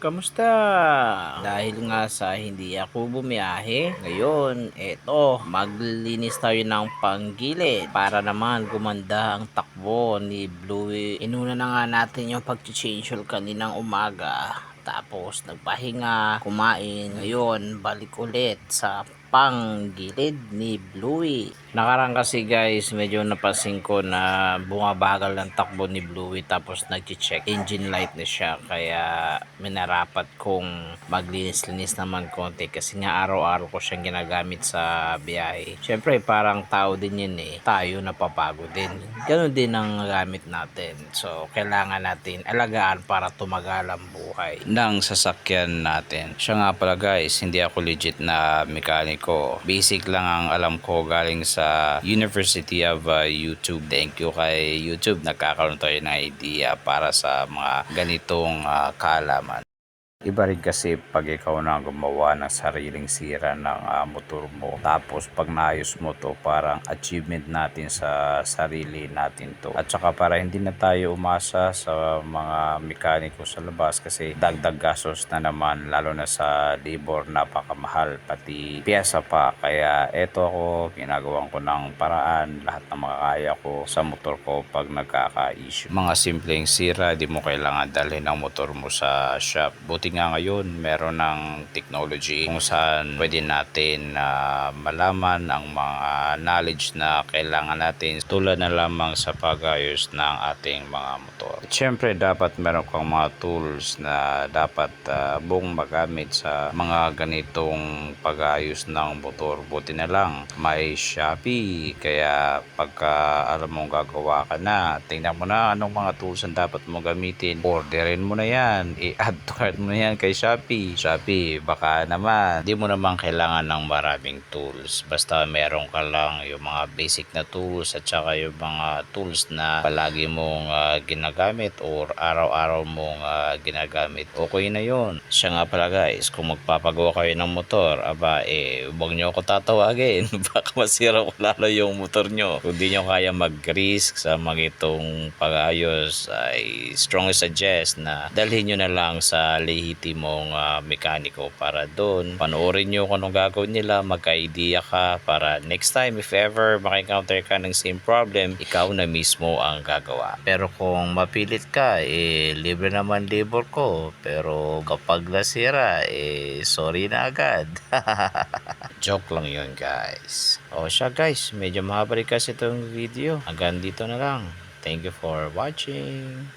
Kamusta? Dahil nga sa hindi ako bumiyahe, ngayon, eto, maglinis tayo ng panggilid para naman gumanda ang takbo ni Bluey. Inuna na nga natin yung pag-change oil kaninang umaga. Tapos nagpahinga, kumain. Ngayon, balik ulit sa panggilid ni Bluey. Nakarang kasi guys, medyo napansin ko na bumabagal ng takbo ni Bluey tapos nag-check engine light na siya. Kaya minarapat kong maglinis-linis naman konti kasi nga araw-araw ko siyang ginagamit sa biyahe. Syempre parang tao din yun eh. Tayo napapagod din. Ganun din ang gamit natin. So kailangan natin alagaan para tumagal ang buhay ng sasakyan natin. Siya nga pala guys, hindi ako legit na mekaniko. Basic lang ang alam ko galing sa University of YouTube. Thank you kay YouTube. Nagkakaroon tayo ng idea para sa mga ganitong kaalaman. Iba rin kasi pag ikaw na gumawa ng sariling sira ng motor mo. Tapos pag naayos mo to, parang achievement natin sa sarili natin to. At saka para hindi na tayo umasa sa mga mekaniko sa labas kasi dagdag gastos na naman, lalo na sa labor, napakamahal, pati piyesa pa. Kaya eto ako, ginagawan ko ng paraan lahat ng makakaya ko sa motor ko pag nagkaka-issue. Mga simpleng sira, di mo kailangan dalhin ang motor mo sa shop. Buti nga ngayon meron ng technology kung saan pwede natin malaman ang mga knowledge na kailangan natin tulad na lamang sa pag-ayos ng ating mga motor. At syempre dapat meron kang mga tools na dapat buong magamit sa mga ganitong pag-ayos ng motor. Buti na lang may Shopee, kaya pagka alam mong gagawa ka na, tingnan mo na anong mga tools ang dapat mo gamitin, orderin mo na yan, i-add to cart mo na yan kay Shopee. Baka naman di mo naman kailangan ng maraming tools, basta meron ka lang yung mga basic na tools at saka yung mga tools na palagi mong ginagamit or araw-araw mong ginagamit, okay na yun. Siya nga pala guys, kung magpapagawa kayo ng motor, huwag nyo ako tatawagin baka masira ko lalo yung motor nyo. Kung di nyo kaya mag-risk sa mga itong pag-ayos, I strongly suggest na dalhin nyo na lang sa lehitimong mekaniko para doon panoorin nyo kung anong gagawin nila, magka-idea ka para next time if ever maka-encounter ka ng same problem, ikaw na mismo ang gagawa. Pero kung mapilit ka, libre naman labor ko, pero kapag nasira, sorry na agad. Joke lang yun guys. O siya guys, medyo mahaba rin kasi itong video. Hanggang dito na lang. Thank you for watching.